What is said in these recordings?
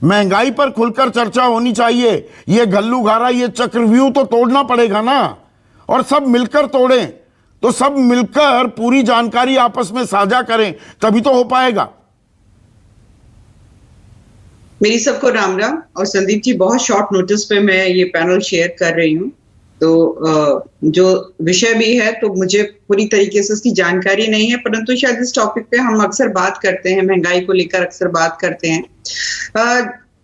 महंगाई पर खुलकर चर्चा होनी चाहिए। ये घल्लूघारा, ये चक्रव्यूह तो तोड़ना पड़ेगा ना, और सब मिलकर तोड़ें। तो सब मिलकर पूरी जानकारी आपस में साझा करें, तभी तो हो पाएगा। मेरी सबको राम राम। और संदीप जी, बहुत शॉर्ट नोटिस पे मैं ये पैनल शेयर कर रही हूँ। तो जो विषय भी है तो मुझे पूरी तरीके से उसकी जानकारी नहीं है, परंतु शायद इस टॉपिक पे हम अक्सर बात करते हैं, महंगाई को लेकर अक्सर बात करते हैं।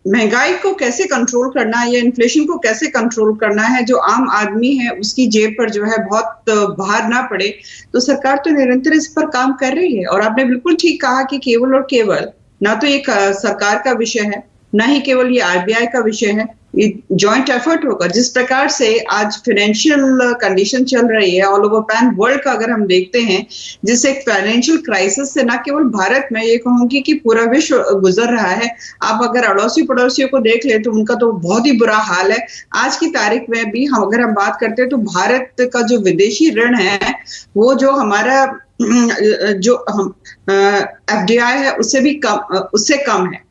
महंगाई को कैसे कंट्रोल करना है या इन्फ्लेशन को कैसे कंट्रोल करना है, जो आम आदमी है उसकी जेब पर जो है बहुत भार ना पड़े, तो सरकार तो निरंतर इस पर काम कर रही है। और आपने बिल्कुल ठीक कहा कि केवल और केवल ना तो ये सरकार का विषय है, ना ही केवल ये आरबीआई का विषय है, ये जॉइंट एफर्ट होगा। जिस प्रकार से आज फाइनेंशियल कंडीशन चल रही है ऑल ओवर पैन वर्ल्ड का अगर हम देखते हैं, जिससे एक फाइनेंशियल क्राइसिस से ना केवल भारत में, ये कहूंगी कि पूरा विश्व गुजर रहा है। आप अगर अड़ोसी पड़ोसियों को देख ले तो उनका तो बहुत ही बुरा हाल है। आज की तारीख में भी हम अगर हम बात करते हैं तो भारत का जो विदेशी ऋण है वो जो हमारा जो हम एफडीआई है उससे कम है।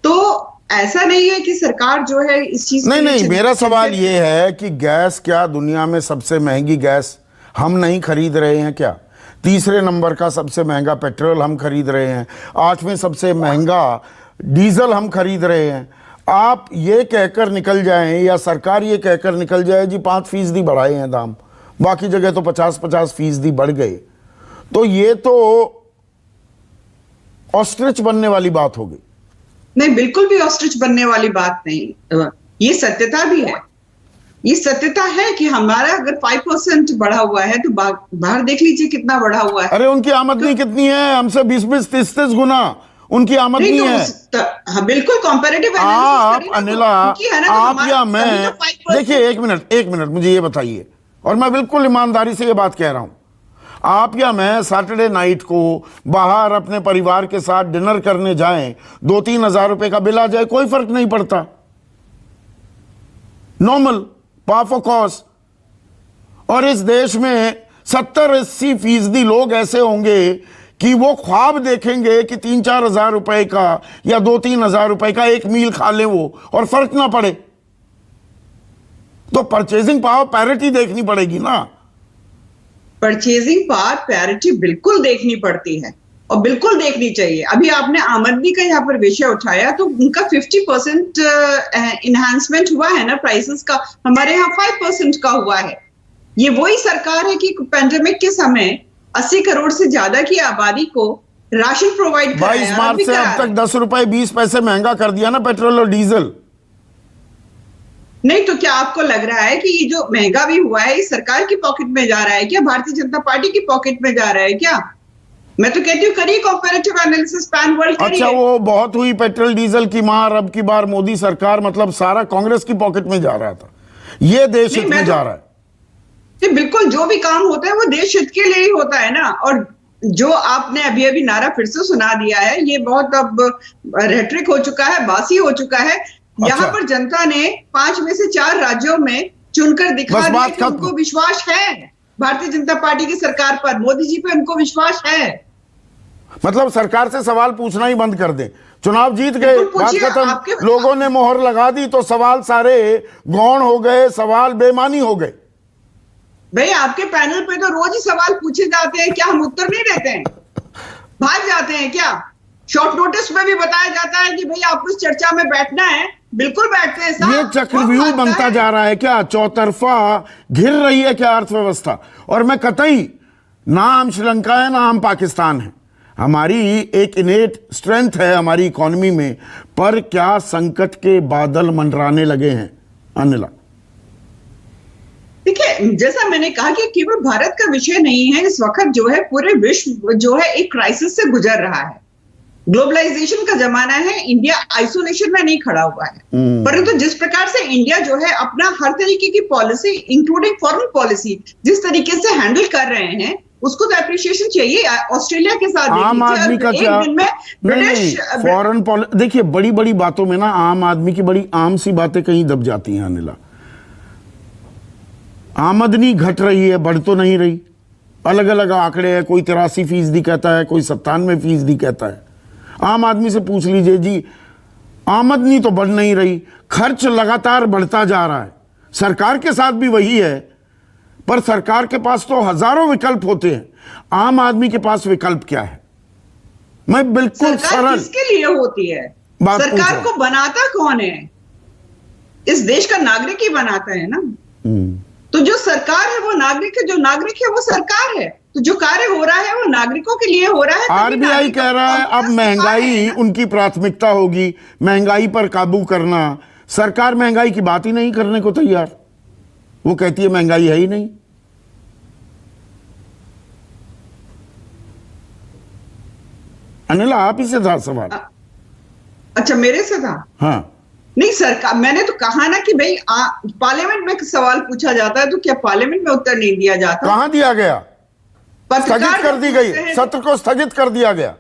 तो ऐसा नहीं है कि सरकार जो है इस चीज नहीं, मेरा सवाल ये है कि गैस, क्या दुनिया में सबसे महंगी गैस हम नहीं खरीद रहे हैं क्या? तीसरे नंबर का सबसे महंगा पेट्रोल हम खरीद रहे हैं, 8वें सबसे महंगा डीजल हम खरीद रहे हैं। आप ये कहकर निकल जाएं या सरकार ये कहकर निकल जाए जी 5% बढ़ाए हैं दाम, बाकी जगह तो 50% बढ़ गए, तो ये तो ऑस्ट्रिच बनने वाली बात होगी। नहीं, बिल्कुल भी ऑस्ट्रिच बनने वाली बात नहीं। ये सत्यता भी है, ये सत्यता है कि हमारा अगर 5% बढ़ा हुआ है तो बाहर देख लीजिए कितना बढ़ा हुआ है। अरे उनकी आमदनी कितनी है? हमसे 20-20, 30-30 गुना उनकी आमदनी है। हाँ, बिल्कुल कंपैरेटिव आप अनिला, आप या मैं, देखिए एक मिनट मुझे ये बताइए, और मैं बिल्कुल ईमानदारी से ये बात कह रहा हूं, आप या मैं सैटरडे नाइट को बाहर अपने परिवार के साथ डिनर करने जाएं, 2-3 हजार रुपए का बिल आ जाए, कोई फर्क नहीं पड़ता, नॉर्मल पार फॉर कॉस्ट। और इस देश में 70-80% लोग ऐसे होंगे कि वो ख्वाब देखेंगे कि 3-4 हजार रुपए का या 2-3 हजार रुपए का एक मील खा ले वो, और फर्क ना पड़े। तो परचेजिंग पावर पैरिटी देखनी पड़ेगी ना। परचेजिंग पावर पैरिटी बिल्कुल देखनी पड़ती है और बिल्कुल देखनी चाहिए। अभी आपने आमदनी का यहाँ पर विषय उठाया, तो उनका 50% इनहांसमेंट हुआ है ना प्राइसेस का, हमारे यहाँ 5% का हुआ है। ये वही सरकार है कि पैंडेमिक के समय 80 करोड़ से ज्यादा की आबादी को राशन प्रोवाइड कराया। 22 मार्च से अब तक 10 रुपए 20 पैसे महंगा कर दिया ना पेट्रोल और डीजल। नहीं तो क्या आपको लग रहा है कि ये जो महंगा भी हुआ है, ये सरकार की पॉकेट में जा रहा है क्या? भारतीय जनता पार्टी की पॉकेट में जा रहा है क्या? मैं तो कहती हूँ करिए कंपैरेटिव एनालिसिस, पैन वर्ल्ड करिए। अच्छा, वो बहुत हुई पेट्रोल डीजल की मार, अब की बार मोदी सरकार, मतलब सारा कांग्रेस की पॉकेट में जा रहा था, ये देश हित में जा रहा है। बिल्कुल, जो भी काम होता है वो देश हित के लिए ही होता है ना। और जो आपने अभी अभी नारा फिर से सुना दिया है, ये बहुत अब रेटरिक हो चुका है, बासी हो चुका है। यहाँ पर जनता ने 5 में से 4 राज्यों में चुनकर दिखा दिया कि उनको विश्वास है भारतीय जनता पार्टी की सरकार पर, मोदी जी पे उनको विश्वास है। मतलब सरकार से सवाल पूछना ही बंद कर दें, चुनाव जीत गए, बात खत्म, लोगों ने मोहर लगा दी तो सवाल सारे गौण हो गए, सवाल बेमानी हो गए। भाई आपके पैनल पे तो रोज ही सवाल पूछे जाते हैं, क्या हम उत्तर नहीं देते हैं? भाग जाते हैं क्या? शॉर्ट नोटिस में भी बताया जाता है कि भाई आपको इस चर्चा में बैठना है, बिल्कुल बैठते हैं साहब। ये चक्रव्यूह बनता जा रहा है क्या? चौतरफा घिर रही है क्या अर्थव्यवस्था? और मैं कतई, ना हम श्रीलंका है ना हम पाकिस्तान है, हमारी एक इनेट स्ट्रेंथ है हमारी इकोनॉमी में, पर क्या संकट के बादल मंडराने लगे हैं अनिला? देखिए, जैसा मैंने कहा कि केवल भारत का विषय नहीं है, इस वक्त जो है पूरे विश्व जो है एक क्राइसिस से गुजर रहा है। ग्लोबलाइजेशन का जमाना है, इंडिया आइसोलेशन में नहीं खड़ा हुआ है, परंतु जिस प्रकार से इंडिया जो है अपना हर तरीके की पॉलिसी इंक्लूडिंग फॉरेन पॉलिसी जिस तरीके से हैंडल कर रहे हैं, उसको तो अप्रिशिएशन चाहिए। ऑस्ट्रेलिया के साथ आम आदमी का क्या, ब्रिटिश फॉरेन पॉलिसी, देखिए बड़ी बड़ी बातों में ना आम आदमी की बड़ी आम सी बातें कहीं दब जाती हैं अनिला। आमदनी घट रही है, बढ़ तो नहीं रही, अलग अलग आंकड़े हैं, कोई 83% कहता है, कोई 97% कहता है। आम आदमी से पूछ लीजिए जी, आमदनी तो बढ़ नहीं रही, खर्च लगातार बढ़ता जा रहा है। सरकार के साथ भी वही है, पर सरकार के पास तो हजारों विकल्प होते हैं, आम आदमी के पास विकल्प क्या है? मैं बिल्कुल सरल किसके लिए होती है? बात पूछ रहा सरकार हूं। को बनाता कौन है? इस देश का नागरिक ही बनाता है ना। तो जो सरकार है वो नागरिक है, जो नागरिक है वो सरकार है। तो जो कार्य हो रहा है वो नागरिकों के लिए हो रहा है। आरबीआई कह रहा है अब महंगाई उनकी प्राथमिकता होगी, महंगाई पर काबू करना। सरकार महंगाई की बात ही नहीं करने को तैयार, वो कहती है महंगाई है ही नहीं। अनिला, आप ही से था सवाल। अच्छा, मेरे से था? हाँ, नहीं सरकार, मैंने तो कहा ना कि भाई पार्लियामेंट में सवाल पूछा जाता है तो क्या पार्लियामेंट में उत्तर नहीं दिया जाता? कहां दिया गया? स्थगित कर दी गई, सत्र को स्थगित कर दिया गया।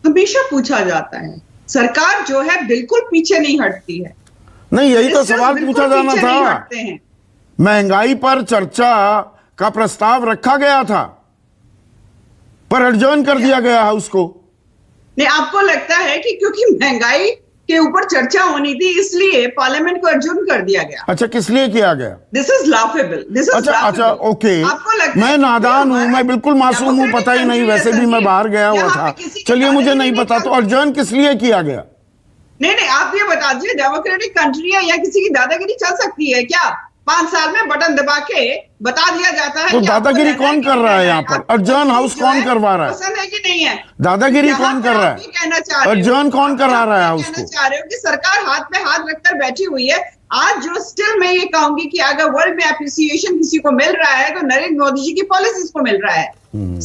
हमेशा पूछा जाता है। सरकार जो है बिल्कुल पीछे नहीं हटती है। नहीं, यही तो सवाल बिल्कुल पूछा जाना पीछे नहीं था। हटते हैं। महंगाई पर चर्चा का प्रस्ताव रखा गया था, पर एडजर्न कर दिया गया हाउस को। नहीं, आपको लगता है कि क्योंकि महंगाई के ऊपर चर्चा होनी थी इसलिए पार्लियामेंट को एडजर्न कर दिया गया? अच्छा, किस लिए किया गया? This is laughable, this is अच्छा, ओके। मैं नादान हूं, मैं बिल्कुल मासूम हूं, पता ही नहीं, वैसे भी मैं बाहर गया हुआ था। चलिए, मुझे नहीं पता, तो एडजर्न किस लिए किया गया? नहीं, आप ये बता दीजिए, डेमोक्रेटिक कंट्री है या किसी की दादागिरी चल सकती है क्या? 5 साल में बटन दबा के बता दिया जाता है। तो दादागिरी कौन कर रहा है यहाँ पर? एडजर्न हाउस कौन करवा रहा है? पसंद है कि नहीं है? दादागिरी कौन कर रहा है? एडजर्न कौन करा रहा है हाउस को? चाह रहे हो कि सरकार हाथ पे हाथ रखकर बैठी हुई है। आज जो स्टिल मैं ये कहूंगी कि अगर वर्ल्ड में एप्रिसिएशन किसी को मिल रहा है तो नरेंद्र मोदी जी की पॉलिसीज को मिल रहा है।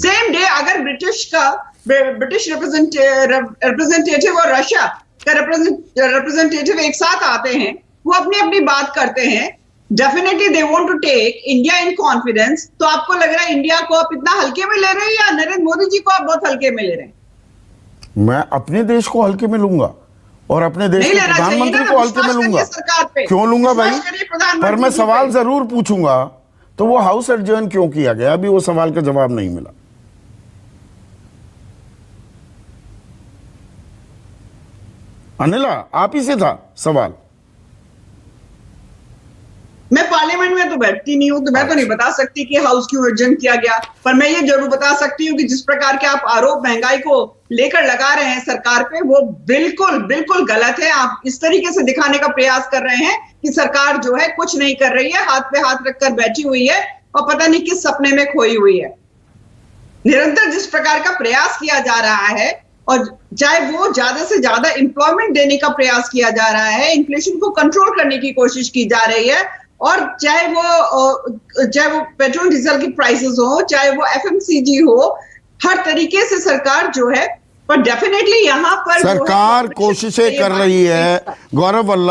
सेम डे अगर ब्रिटिश रिप्रेजेंटेटिव और रशिया का रिप्रेजेंटेटिव एक साथ आते हैं, वो अपनी अपनी बात करते हैं, definitely they want to take India in confidence. तो आपको लग रहा है इंडिया को आप इतना हल्के में ले रहे हैं या नरेंद्र मोदी जी को आप बहुत हल्के में ले रहे हैं? मैं अपने देश को हल्के में लूंगा और अपने देश के प्रधानमंत्री को हल्के में लूंगा। क्यों लूंगा भाई? पर मैं सवाल जरूर पूछूंगा, तो वो हाउस एडजर्न क्यों किया गया? अभी वो सवाल का जवाब नहीं मिला। अनिला, आप ही से था सवाल। मैं पार्लियामेंट में तो बैठती नहीं हूं, तो मैं तो नहीं बता सकती कि हाउस क्यों एडजर्न किया गया। पर मैं ये जरूर बता सकती हूँ कि जिस प्रकार के आप आरोप महंगाई को लेकर लगा रहे हैं सरकार पे, वो बिल्कुल बिल्कुल गलत है। आप इस तरीके से दिखाने का प्रयास कर रहे हैं कि सरकार जो है कुछ नहीं कर रही है, हाथ पे हाथ रखकर बैठी हुई है और पता नहीं किस सपने में खोई हुई है। निरंतर जिस प्रकार का प्रयास किया जा रहा है, और चाहे वो ज्यादा से ज्यादा एम्प्लॉयमेंट देने का प्रयास किया जा रहा है, इन्फ्लेशन को कंट्रोल करने की कोशिश की जा रही है, और चाहे वो पेट्रोल डीजल की प्राइसेस हो, चाहे वो एफएमसीजी हो, हर तरीके से सरकार जो है, पर डेफिनेटली यहाँ पर सरकार कोशिशें कर रही है। गौरव वल्लभ